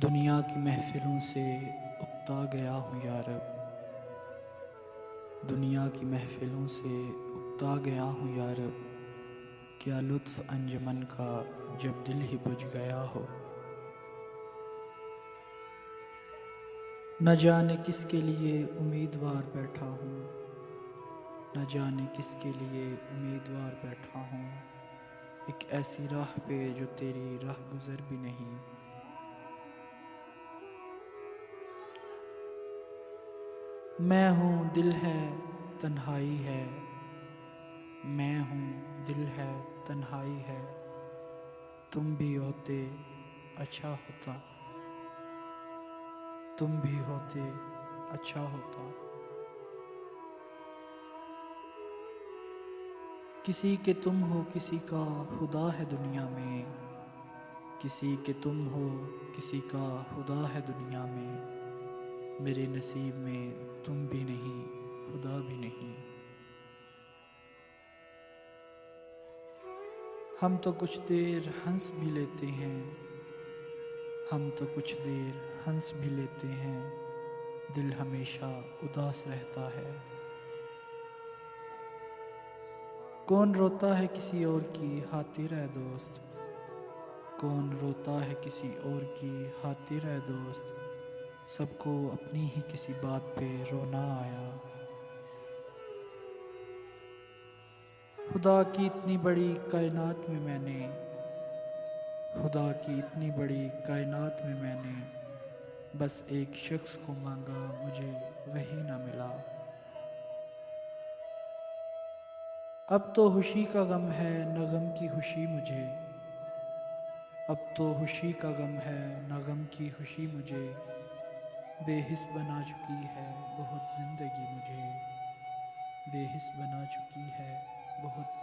دنیا کی محفلوں سے اکتا گیا ہوں یارب، دنیا کی محفلوں سے اکتا گیا ہوں یارب، کیا لطف انجمن کا جب دل ہی بجھ گیا ہو۔ نہ جانے کس کے لیے امیدوار بیٹھا ہوں، نہ جانے کس کے لیے امیدوار بیٹھا ہوں، ایک ایسی راہ پہ جو تیری راہ گزر بھی نہیں۔ میں ہوں دل ہے تنہائی ہے، میں ہوں دل ہے تنہائی ہے، تم بھی ہوتے اچھا ہوتا، تم بھی ہوتے اچھا ہوتا۔ کسی کے تم ہو کسی کا خدا ہے دنیا میں، کسی کے تم ہو کسی کا خدا ہے دنیا میں، میرے نصیب میں تم بھی نہیں خدا بھی نہیں۔ ہم تو کچھ دیر ہنس بھی لیتے ہیں، ہم تو کچھ دیر ہنس بھی لیتے ہیں، دل ہمیشہ اداس رہتا ہے۔ کون روتا ہے کسی اور کی خاطر ہے دوست، کون روتا ہے کسی اور کی خاطر ہے دوست، سب کو اپنی ہی کسی بات پہ رونا آیا۔ خدا کی اتنی بڑی کائنات میں خدا کی اتنی بڑی کائنات میں نے بس ایک شخص کو مانگا، مجھے وہی نہ ملا۔ اب تو خوشی کا غم ہے نہ غم کی خوشی مجھے، اب تو خوشی کا غم ہے نہ غم کی خوشی مجھے، بے حس بنا چکی ہے بہت زندگی مجھے، بے حس بنا چکی ہے بہت